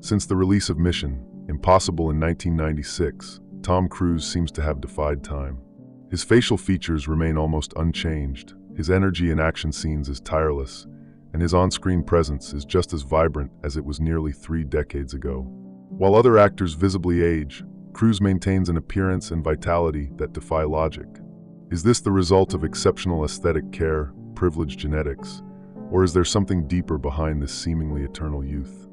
Since the release of Mission Impossible in 1996, Tom Cruise seems to have defied time. His facial features remain almost unchanged, his energy in action scenes is tireless, and his on-screen presence is just as vibrant as it was nearly 3 decades ago. While other actors visibly age, Cruise maintains an appearance and vitality that defy logic. Is this the result of exceptional aesthetic care, privileged genetics, or is there something deeper behind this seemingly eternal youth?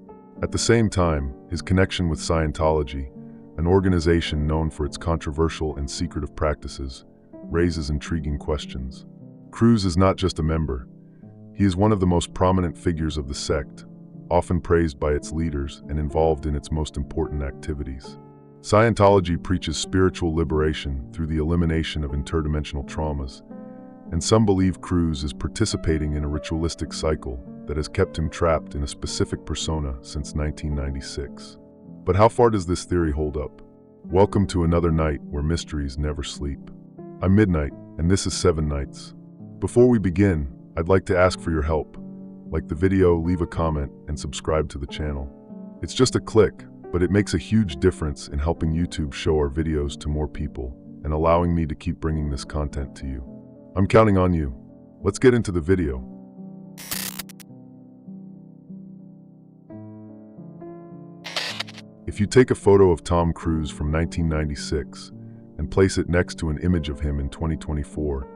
At the same time, his connection with Scientology, an organization known for its controversial and secretive practices, raises intriguing questions. Cruise is not just a member. He is one of the most prominent figures of the sect, often praised by its leaders and involved in its most important activities. Scientology preaches spiritual liberation through the elimination of interdimensional traumas, and some believe Cruise is participating in a ritualistic cycle that has kept him trapped in a specific persona since 1996. But how far does this theory hold up? Welcome to another night where mysteries never sleep. I'm Midnight, and this is 7 Nights. Before we begin, I'd like to ask for your help. Like the video, leave a comment, and subscribe to the channel. It's just a click, but it makes a huge difference in helping YouTube show our videos to more people and allowing me to keep bringing this content to you. I'm counting on you. Let's get into the video. If you take a photo of Tom Cruise from 1996 and place it next to an image of him in 2024,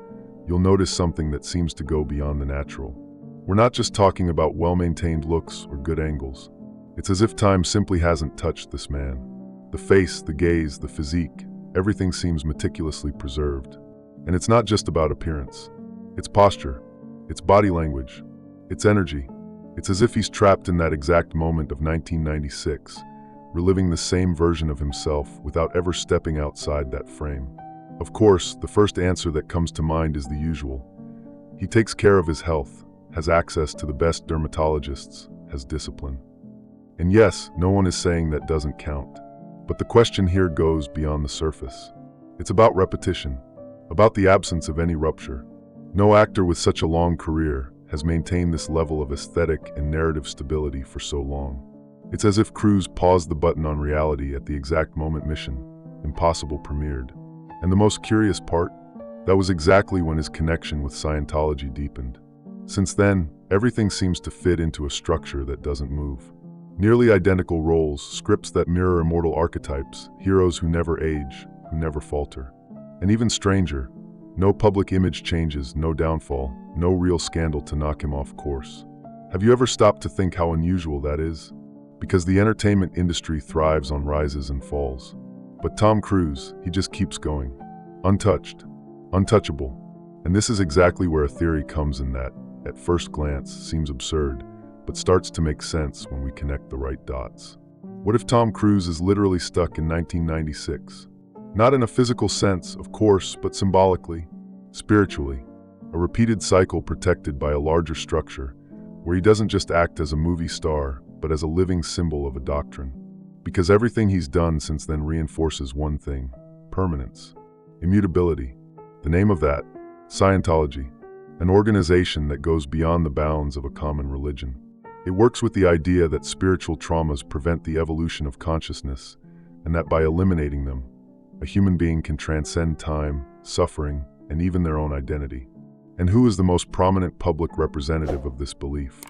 you'll notice something that seems to go beyond the natural. We're not just talking about well-maintained looks or good angles. It's as if time simply hasn't touched this man. The face, the gaze, the physique, everything seems meticulously preserved. And it's not just about appearance. It's posture, it's body language, it's energy. It's as if he's trapped in that exact moment of 1996, reliving the same version of himself without ever stepping outside that frame. Of course, the first answer that comes to mind is the usual. He takes care of his health, has access to the best dermatologists, has discipline. And yes, no one is saying that doesn't count. But the question here goes beyond the surface. It's about repetition, about the absence of any rupture. No actor with such a long career has maintained this level of aesthetic and narrative stability for so long. It's as if Cruise paused the button on reality at the exact moment Mission Impossible premiered. And the most curious part? That was exactly when his connection with Scientology deepened. Since then, everything seems to fit into a structure that doesn't move. Nearly identical roles, scripts that mirror immortal archetypes, heroes who never age, who never falter. And even stranger, no public image changes, no downfall, no real scandal to knock him off course. Have you ever stopped to think how unusual that is? Because the entertainment industry thrives on rises and falls. But Tom Cruise, he just keeps going. Untouched, untouchable. And this is exactly where a theory comes in that, at first glance, seems absurd, but starts to make sense when we connect the right dots. What if Tom Cruise is literally stuck in 1996? Not in a physical sense, of course, but symbolically, spiritually. A repeated cycle protected by a larger structure, where he doesn't just act as a movie star, but as a living symbol of a doctrine. Because everything he's done since then reinforces one thing: permanence, immutability. The name of that? Scientology, an organization that goes beyond the bounds of a common religion. It works with the idea that spiritual traumas prevent the evolution of consciousness, and that by eliminating them, a human being can transcend time, suffering, and even their own identity. And who is the most prominent public representative of this belief?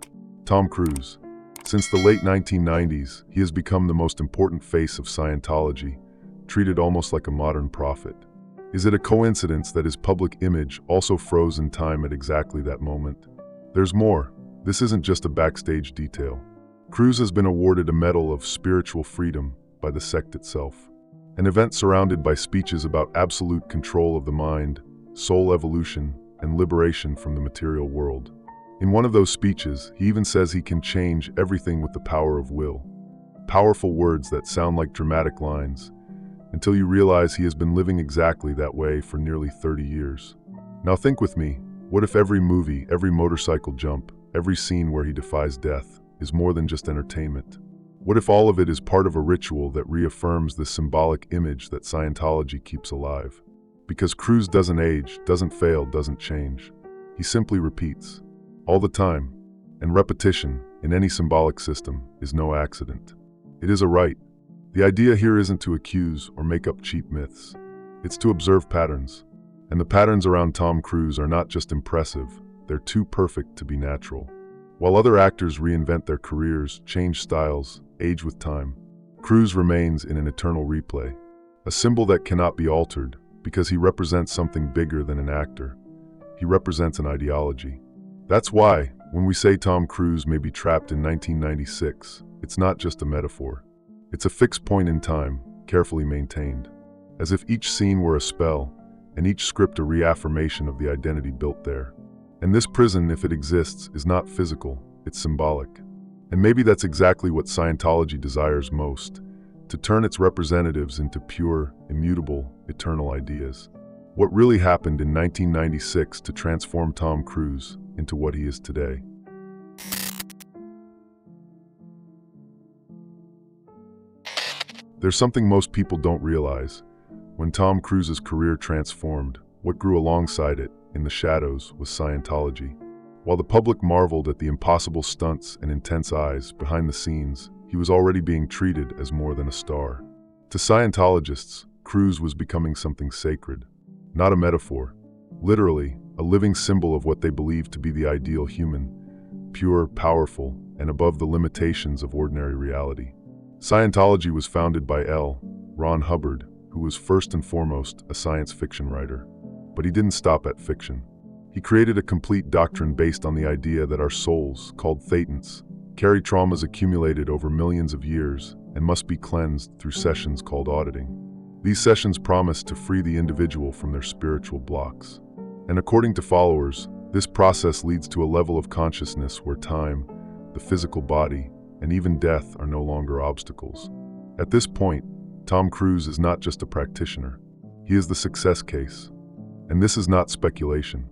Tom Cruise. Since the late 1990s, he has become the most important face of Scientology, treated almost like a modern prophet. Is it a coincidence that his public image also froze in time at exactly that moment? There's more. This isn't just a backstage detail. Cruise has been awarded a Medal of Spiritual Freedom by the sect itself, an event surrounded by speeches about absolute control of the mind, soul evolution, and liberation from the material world. In one of those speeches, he even says he can change everything with the power of will. Powerful words that sound like dramatic lines, until you realize he has been living exactly that way for nearly 30 years. Now think with me, what if every movie, every motorcycle jump, every scene where he defies death is more than just entertainment? What if all of it is part of a ritual that reaffirms the symbolic image that Scientology keeps alive? Because Cruise doesn't age, doesn't fail, doesn't change. He simply repeats, all the time. And repetition, in any symbolic system, is no accident. It is a right. The idea here isn't to accuse or make up cheap myths. It's to observe patterns. And the patterns around Tom Cruise are not just impressive, they're too perfect to be natural. While other actors reinvent their careers, change styles, age with time, Cruise remains in an eternal replay. A symbol that cannot be altered, because he represents something bigger than an actor. He represents an ideology. That's why, when we say Tom Cruise may be trapped in 1996, it's not just a metaphor. It's a fixed point in time, carefully maintained. As if each scene were a spell, and each script a reaffirmation of the identity built there. And this prison, if it exists, is not physical, it's symbolic. And maybe that's exactly what Scientology desires most, to turn its representatives into pure, immutable, eternal ideas. What really happened in 1996 to transform Tom Cruise into what he is today? There's something most people don't realize. When Tom Cruise's career transformed, what grew alongside it, in the shadows, was Scientology. While the public marveled at the impossible stunts and intense eyes behind the scenes, he was already being treated as more than a star. To Scientologists, Cruise was becoming something sacred, not a metaphor. Literally, a living symbol of what they believed to be the ideal human, pure, powerful, and above the limitations of ordinary reality. Scientology was founded by Ron Hubbard, who was first and foremost a science fiction writer. But he didn't stop at fiction. He created a complete doctrine based on the idea that our souls, called thetans, carry traumas accumulated over millions of years and must be cleansed through sessions called auditing. These sessions promise to free the individual from their spiritual blocks. And according to followers, this process leads to a level of consciousness where time, the physical body, and even death are no longer obstacles. At this point, Tom Cruise is not just a practitioner. He is the success case. And this is not speculation.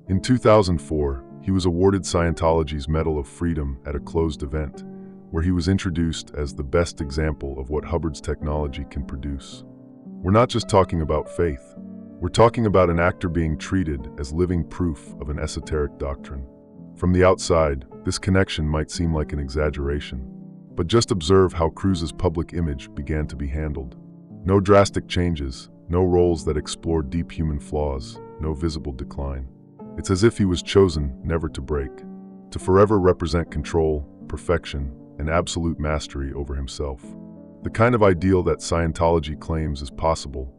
In 2004, he was awarded Scientology's Medal of Freedom at a closed event, where he was introduced as the best example of what Hubbard's technology can produce. We're not just talking about faith. We're talking about an actor being treated as living proof of an esoteric doctrine. From the outside, this connection might seem like an exaggeration. But just observe how Cruise's public image began to be handled. No drastic changes, no roles that explore deep human flaws, no visible decline. It's as if he was chosen never to break, to forever represent control, perfection, and absolute mastery over himself. The kind of ideal that Scientology claims is possible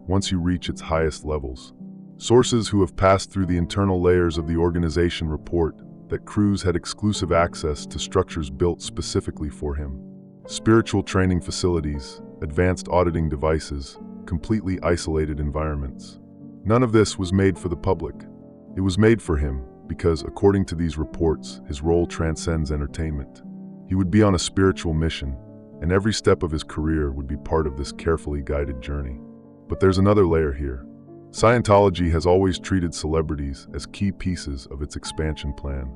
once you reach its highest levels. Sources who have passed through the internal layers of the organization report that Cruise had exclusive access to structures built specifically for him. Spiritual training facilities, advanced auditing devices, completely isolated environments. None of this was made for the public. It was made for him because, according to these reports, his role transcends entertainment. He would be on a spiritual mission, and every step of his career would be part of this carefully guided journey. But there's another layer here. Scientology has always treated celebrities as key pieces of its expansion plan.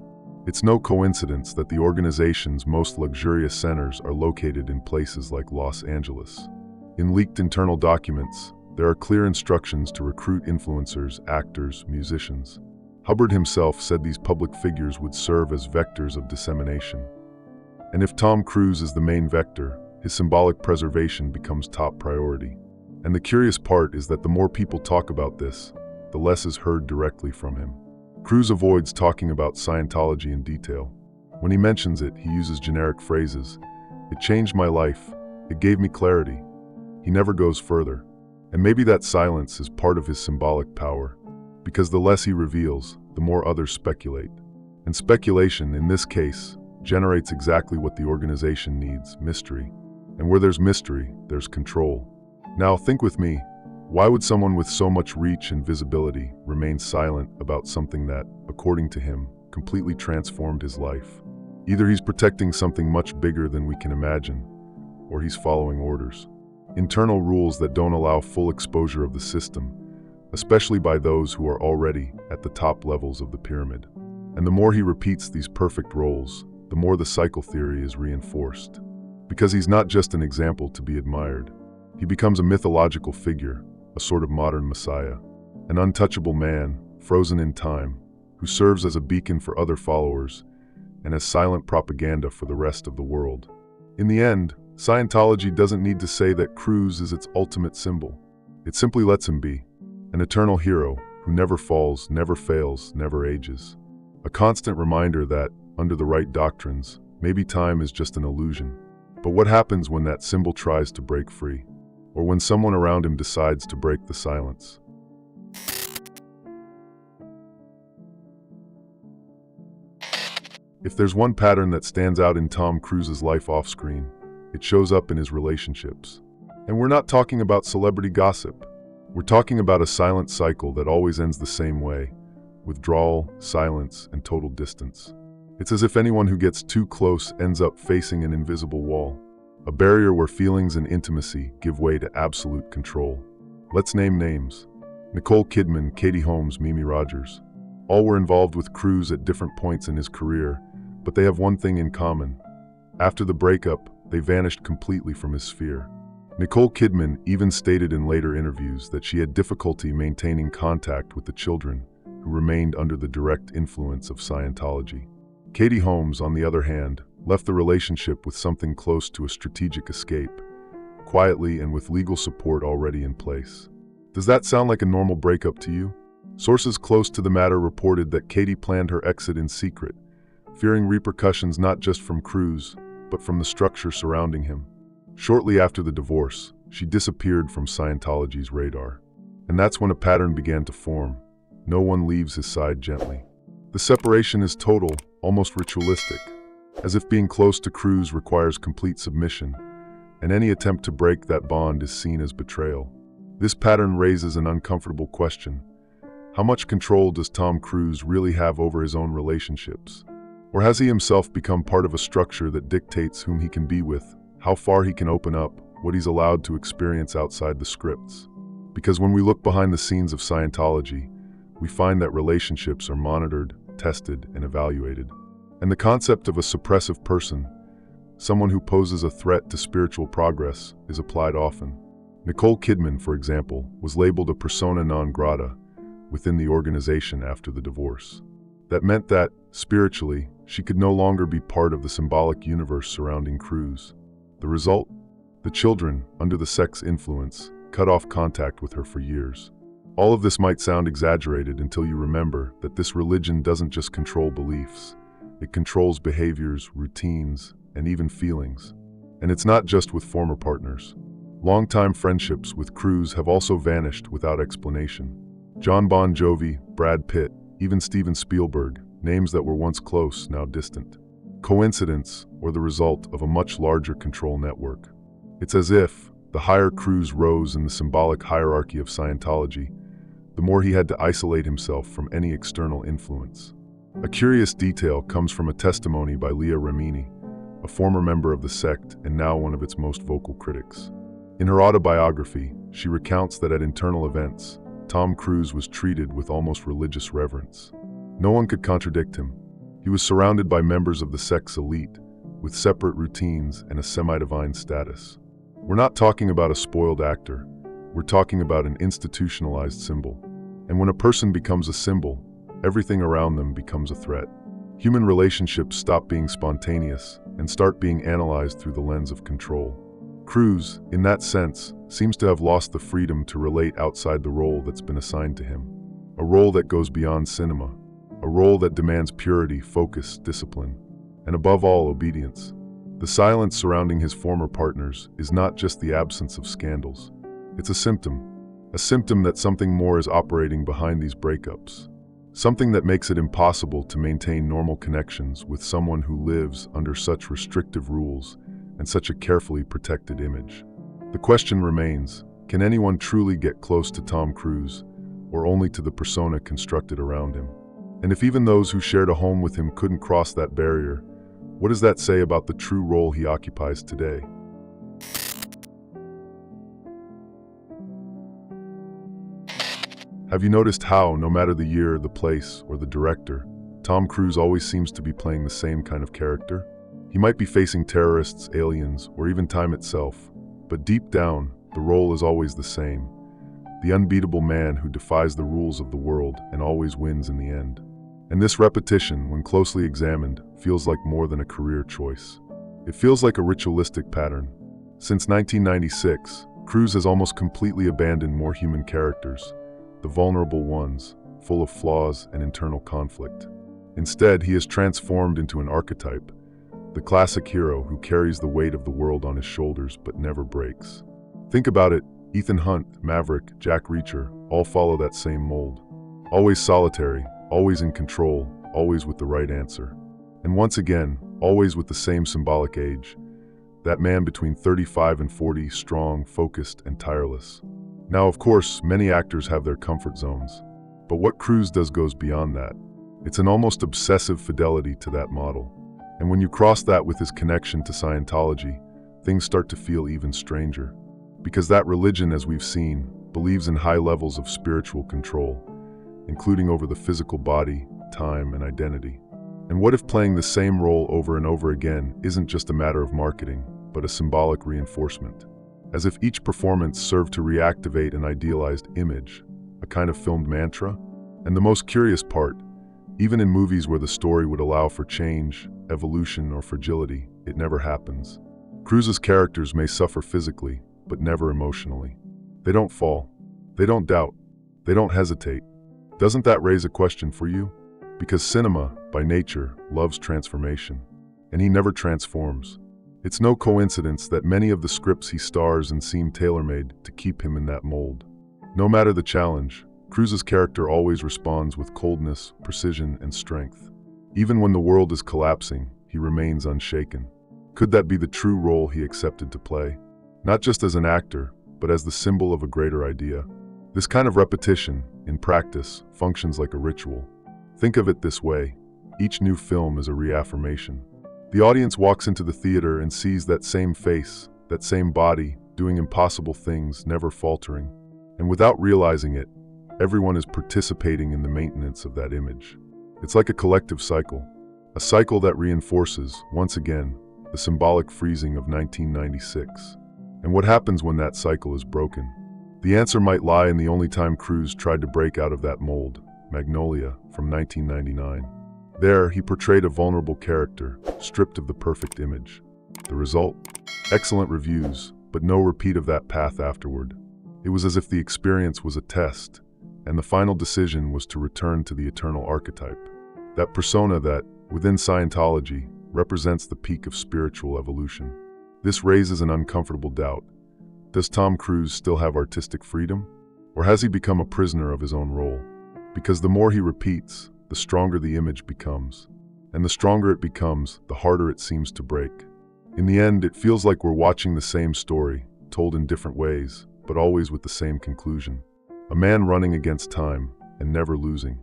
It's no coincidence that the organization's most luxurious centers are located in places like Los Angeles. In leaked internal documents, there are clear instructions to recruit influencers, actors, musicians. Hubbard himself said these public figures would serve as vectors of dissemination. And if Tom Cruise is the main vector, his symbolic preservation becomes top priority. And the curious part is that the more people talk about this, the less is heard directly from him. Cruise avoids talking about Scientology in detail. When he mentions it, he uses generic phrases. It changed my life. It gave me clarity. He never goes further. And maybe that silence is part of his symbolic power. Because the less he reveals, the more others speculate. And speculation, in this case, generates exactly what the organization needs: mystery. And where there's mystery, there's control. Now think with me, why would someone with so much reach and visibility remain silent about something that, according to him, completely transformed his life? Either he's protecting something much bigger than we can imagine, or he's following orders. Internal rules that don't allow full exposure of the system, especially by those who are already at the top levels of the pyramid. And the more he repeats these perfect roles, the more the cycle theory is reinforced. Because he's not just an example to be admired. He becomes a mythological figure, a sort of modern messiah, an untouchable man, frozen in time, who serves as a beacon for other followers and as silent propaganda for the rest of the world. In the end, Scientology doesn't need to say that Cruz is its ultimate symbol. It simply lets him be an eternal hero who never falls, never fails, never ages. A constant reminder that, under the right doctrines, maybe time is just an illusion. But what happens when that symbol tries to break free? Or when someone around him decides to break the silence? If there's one pattern that stands out in Tom Cruise's life off-screen, it shows up in his relationships. And we're not talking about celebrity gossip. We're talking about a silent cycle that always ends the same way: withdrawal, silence, and total distance. It's as if anyone who gets too close ends up facing an invisible wall, a barrier where feelings and intimacy give way to absolute control. Let's name names. Nicole Kidman, Katie Holmes, Mimi Rogers. All were involved with Cruise at different points in his career, but they have one thing in common. After the breakup, they vanished completely from his sphere. Nicole Kidman even stated in later interviews that she had difficulty maintaining contact with the children, who remained under the direct influence of Scientology. Katie Holmes, on the other hand, left the relationship with something close to a strategic escape, quietly and with legal support already in place. Does that sound like a normal breakup to you? Sources close to the matter reported that Katie planned her exit in secret, fearing repercussions not just from Cruise, but from the structure surrounding him. Shortly after the divorce, she disappeared from Scientology's radar. And that's when a pattern began to form. No one leaves his side gently. The separation is total, almost ritualistic, as if being close to Cruise requires complete submission, and any attempt to break that bond is seen as betrayal. This pattern raises an uncomfortable question. How much control does Tom Cruise really have over his own relationships? Or has he himself become part of a structure that dictates whom he can be with, how far he can open up, what he's allowed to experience outside the scripts? Because when we look behind the scenes of Scientology, we find that relationships are monitored, tested, and evaluated. And the concept of a suppressive person, someone who poses a threat to spiritual progress, is applied often. Nicole Kidman, for example, was labeled a persona non grata within the organization after the divorce. That meant that, spiritually, she could no longer be part of the symbolic universe surrounding Cruise. The result? The children, under the sex influence, cut off contact with her for years. All of this might sound exaggerated until you remember that this religion doesn't just control beliefs. It controls behaviors, routines, and even feelings. And it's not just with former partners. Longtime friendships with Cruise have also vanished without explanation. John Bon Jovi, Brad Pitt, even Steven Spielberg, names that were once close, now distant. Coincidence, or the result of a much larger control network? It's as if, the higher Cruise rose in the symbolic hierarchy of Scientology, the more he had to isolate himself from any external influence. A curious detail comes from a testimony by Leah Remini, a former member of the sect and now one of its most vocal critics. In her autobiography, she recounts that at internal events, Tom Cruise was treated with almost religious reverence. No one could contradict him. He was surrounded by members of the sect's elite, with separate routines and a semi-divine status. We're not talking about a spoiled actor. We're talking about an institutionalized symbol. And when a person becomes a symbol, everything around them becomes a threat. Human relationships stop being spontaneous and start being analyzed through the lens of control. Cruise, in that sense, seems to have lost the freedom to relate outside the role that's been assigned to him. A role that goes beyond cinema. A role that demands purity, focus, discipline, and above all, obedience. The silence surrounding his former partners is not just the absence of scandals. It's a symptom that something more is operating behind these breakups. Something that makes it impossible to maintain normal connections with someone who lives under such restrictive rules and such a carefully protected image. The question remains, can anyone truly get close to Tom Cruise, or only to the persona constructed around him? And if even those who shared a home with him couldn't cross that barrier, what does that say about the true role he occupies today? Have you noticed how, no matter the year, the place, or the director, Tom Cruise always seems to be playing the same kind of character? He might be facing terrorists, aliens, or even time itself, but deep down, the role is always the same. The unbeatable man who defies the rules of the world and always wins in the end. And this repetition, when closely examined, feels like more than a career choice. It feels like a ritualistic pattern, Since 1996, Cruise has almost completely abandoned more human characters, the vulnerable ones, full of flaws and internal conflict. Instead, he has transformed into an archetype, the classic hero who carries the weight of the world on his shoulders but never breaks. Think about it, Ethan Hunt, Maverick, Jack Reacher, all follow that same mold. Always solitary, always in control, always with the right answer. And once again, always with the same symbolic age. That man between 35 and 40, strong, focused, and tireless. Now, of course, many actors have their comfort zones. But what Cruise does goes beyond that. It's an almost obsessive fidelity to that model. And when you cross that with his connection to Scientology, things start to feel even stranger. Because that religion, as we've seen, believes in high levels of spiritual control, including over the physical body, time, and identity. And what if playing the same role over and over again isn't just a matter of marketing, but a symbolic reinforcement? As if each performance served to reactivate an idealized image, a kind of filmed mantra? And the most curious part, even in movies where the story would allow for change, evolution, or fragility, it never happens. Cruise's characters may suffer physically, but never emotionally. They don't fall. They don't doubt. They don't hesitate. Doesn't that raise a question for you? Because cinema, by nature, loves transformation. And he never transforms. It's no coincidence that many of the scripts he stars in seem tailor-made to keep him in that mold. No matter the challenge, Cruise's character always responds with coldness, precision, and strength. Even when the world is collapsing, he remains unshaken. Could that be the true role he accepted to play? Not just as an actor, but as the symbol of a greater idea. This kind of repetition, in practice, functions like a ritual. Think of it this way: each new film is a reaffirmation. The audience walks into the theater and sees that same face, that same body, doing impossible things, never faltering. And without realizing it, everyone is participating in the maintenance of that image. It's like a collective cycle, a cycle that reinforces, once again, the symbolic freezing of 1996. And what happens when that cycle is broken? The answer might lie in the only time Cruise tried to break out of that mold, Magnolia, from 1999. There, he portrayed a vulnerable character, stripped of the perfect image. The result? Excellent reviews, but no repeat of that path afterward. It was as if the experience was a test, and the final decision was to return to the eternal archetype. That persona that, within Scientology, represents the peak of spiritual evolution. This raises an uncomfortable doubt. Does Tom Cruise still have artistic freedom? Or has he become a prisoner of his own role? Because the more he repeats, the stronger the image becomes. And the stronger it becomes, the harder it seems to break. In the end, it feels like we're watching the same story, told in different ways, but always with the same conclusion. A man running against time, and never losing.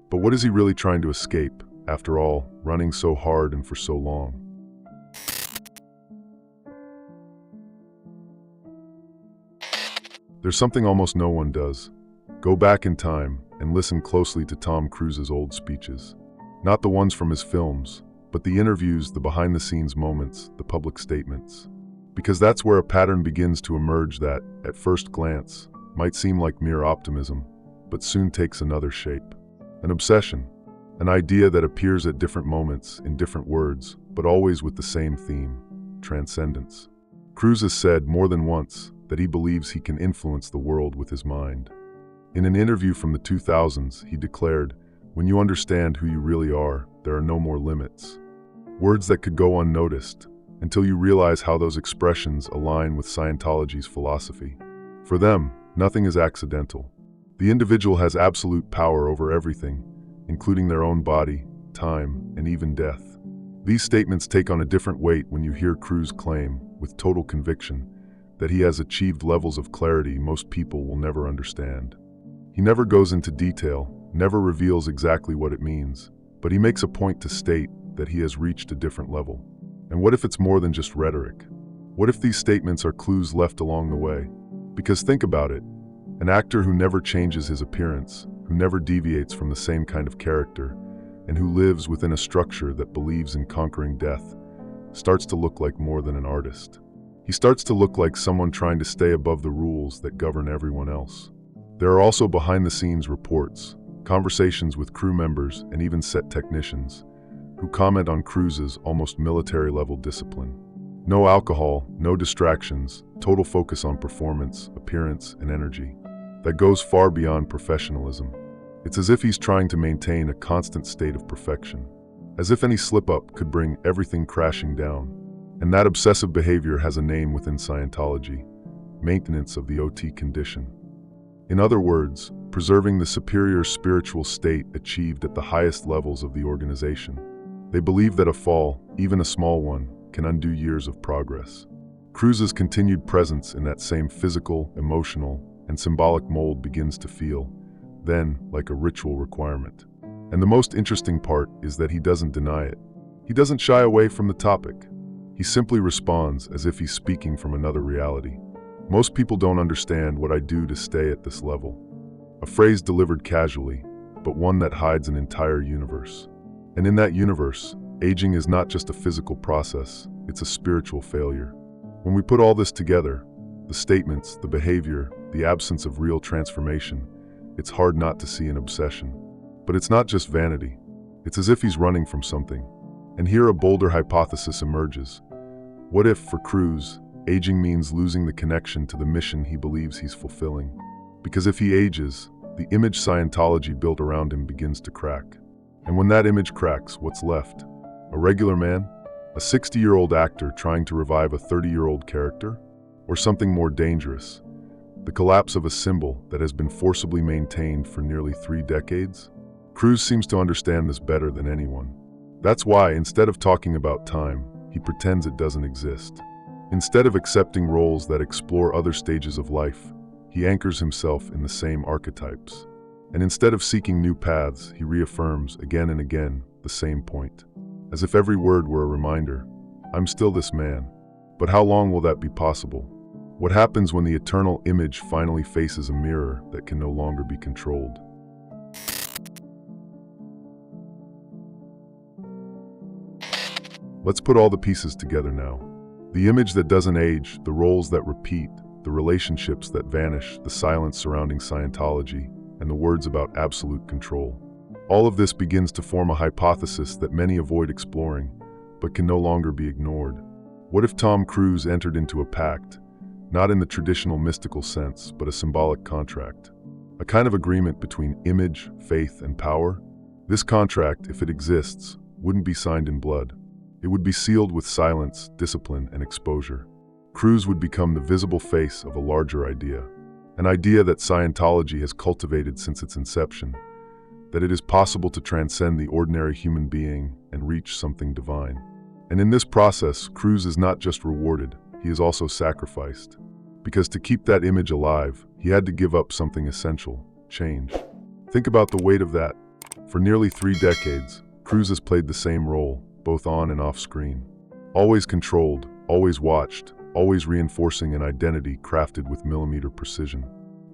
But what is he really trying to escape, after all, running so hard and for so long? There's something almost no one does. Go back in time and listen closely to Tom Cruise's old speeches. Not the ones from his films, but the interviews, the behind-the-scenes moments, the public statements. Because that's where a pattern begins to emerge that, at first glance, might seem like mere optimism, but soon takes another shape. An obsession, an idea that appears at different moments, in different words, but always with the same theme: transcendence. Cruise has said more than once that he believes he can influence the world with his mind. In an interview from the 2000s, he declared, "When you understand who you really are, there are no more limits." Words that could go unnoticed, until you realize how those expressions align with Scientology's philosophy. For them, nothing is accidental. The individual has absolute power over everything, including their own body, time, and even death. These statements take on a different weight when you hear Cruise claim, with total conviction, that he has achieved levels of clarity most people will never understand. He never goes into detail, never reveals exactly what it means, but he makes a point to state that he has reached a different level. And what if it's more than just rhetoric? What if these statements are clues left along the way? Because think about it, an actor who never changes his appearance, who never deviates from the same kind of character, and who lives within a structure that believes in conquering death, starts to look like more than an artist. He starts to look like someone trying to stay above the rules that govern everyone else. There are also behind-the-scenes reports, conversations with crew members and even set technicians, who comment on Cruise's almost military-level discipline. No alcohol, no distractions, total focus on performance, appearance, and energy. That goes far beyond professionalism. It's as if he's trying to maintain a constant state of perfection. As if any slip-up could bring everything crashing down. And that obsessive behavior has a name within Scientology: maintenance of the OT condition. In other words, preserving the superior spiritual state achieved at the highest levels of the organization. They believe that a fall, even a small one, can undo years of progress. Cruz's continued presence in that same physical, emotional, and symbolic mold begins to feel, then, like a ritual requirement. And the most interesting part is that he doesn't deny it. He doesn't shy away from the topic. He simply responds as if he's speaking from another reality. Most people don't understand what I do to stay at this level. A phrase delivered casually, but one that hides an entire universe. And in that universe, aging is not just a physical process, it's a spiritual failure. When we put all this together, the statements, the behavior, the absence of real transformation, it's hard not to see an obsession. But it's not just vanity. It's as if he's running from something. And here a bolder hypothesis emerges. What if, for Cruz, aging means losing the connection to the mission he believes he's fulfilling? Because if he ages, the image Scientology built around him begins to crack. And when that image cracks, what's left? A regular man? A 60-year-old actor trying to revive a 30-year-old character? Or something more dangerous? The collapse of a symbol that has been forcibly maintained for nearly 3 decades? Cruz seems to understand this better than anyone. That's why, instead of talking about time, he pretends it doesn't exist. Instead of accepting roles that explore other stages of life, he anchors himself in the same archetypes. And instead of seeking new paths, he reaffirms again and again the same point. As if every word were a reminder, I'm still this man. But how long will that be possible? What happens when the eternal image finally faces a mirror that can no longer be controlled? Let's put all the pieces together now. The image that doesn't age, the roles that repeat, the relationships that vanish, the silence surrounding Scientology, and the words about absolute control. All of this begins to form a hypothesis that many avoid exploring, but can no longer be ignored. What if Tom Cruise entered into a pact, not in the traditional mystical sense, but a symbolic contract? A kind of agreement between image, faith, and power? This contract, if it exists, wouldn't be signed in blood. It would be sealed with silence, discipline, and exposure. Cruz would become the visible face of a larger idea. An idea that Scientology has cultivated since its inception, that it is possible to transcend the ordinary human being and reach something divine. And in this process, Cruz is not just rewarded, he is also sacrificed. Because to keep that image alive, he had to give up something essential: change. Think about the weight of that. For nearly 3 decades, Cruz has played the same role, both on and off screen. Always controlled, always watched, always reinforcing an identity crafted with millimeter precision.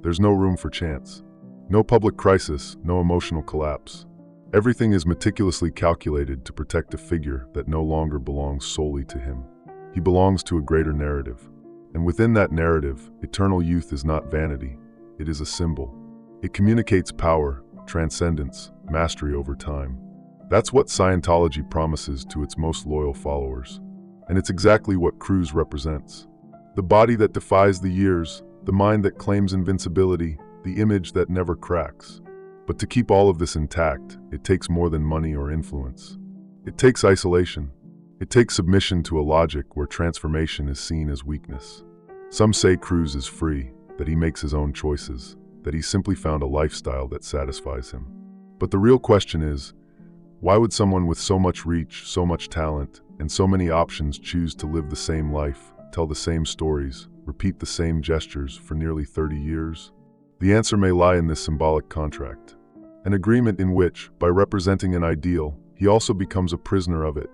There's no room for chance. No public crisis, no emotional collapse. Everything is meticulously calculated to protect a figure that no longer belongs solely to him. He belongs to a greater narrative. And within that narrative, eternal youth is not vanity. It is a symbol. It communicates power, transcendence, mastery over time. That's what Scientology promises to its most loyal followers. And it's exactly what Cruz represents. The body that defies the years, the mind that claims invincibility, the image that never cracks. But to keep all of this intact, it takes more than money or influence. It takes isolation. It takes submission to a logic where transformation is seen as weakness. Some say Cruz is free, that he makes his own choices, that he simply found a lifestyle that satisfies him. But the real question is, why would someone with so much reach, so much talent, and so many options choose to live the same life, tell the same stories, repeat the same gestures for nearly 30 years? The answer may lie in this symbolic contract. An agreement in which, by representing an ideal, he also becomes a prisoner of it.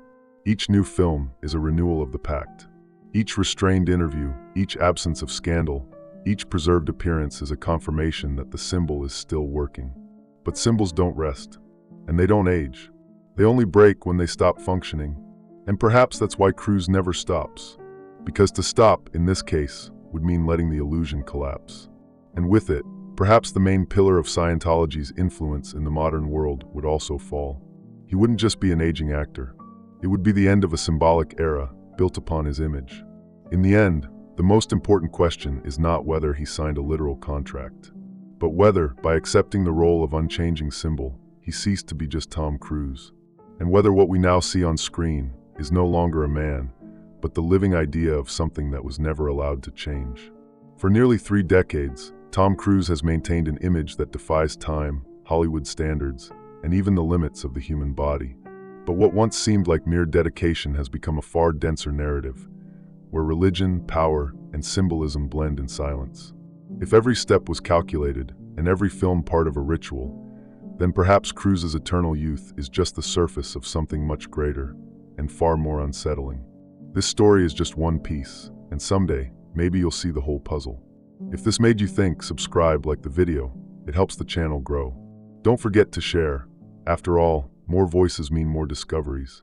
Each new film is a renewal of the pact. Each restrained interview, each absence of scandal, each preserved appearance is a confirmation that the symbol is still working. But symbols don't rest, and they don't age. They only break when they stop functioning. And perhaps that's why Cruz never stops. Because to stop, in this case, would mean letting the illusion collapse. And with it, perhaps the main pillar of Scientology's influence in the modern world would also fall. He wouldn't just be an aging actor. It would be the end of a symbolic era, built upon his image. In the end, the most important question is not whether he signed a literal contract, but whether, by accepting the role of unchanging symbol, he ceased to be just Tom Cruise, and whether what we now see on screen is no longer a man, but the living idea of something that was never allowed to change. For nearly 3 decades, Tom Cruise has maintained an image that defies time, Hollywood standards, and even the limits of the human body. But what once seemed like mere dedication has become a far denser narrative, where religion, power, and symbolism blend in silence. If every step was calculated, and every film part of a ritual, then perhaps Cruise's eternal youth is just the surface of something much greater, and far more unsettling. This story is just one piece, and someday, maybe you'll see the whole puzzle. If this made you think, subscribe, like the video. It helps the channel grow. Don't forget to share. After all, more voices mean more discoveries.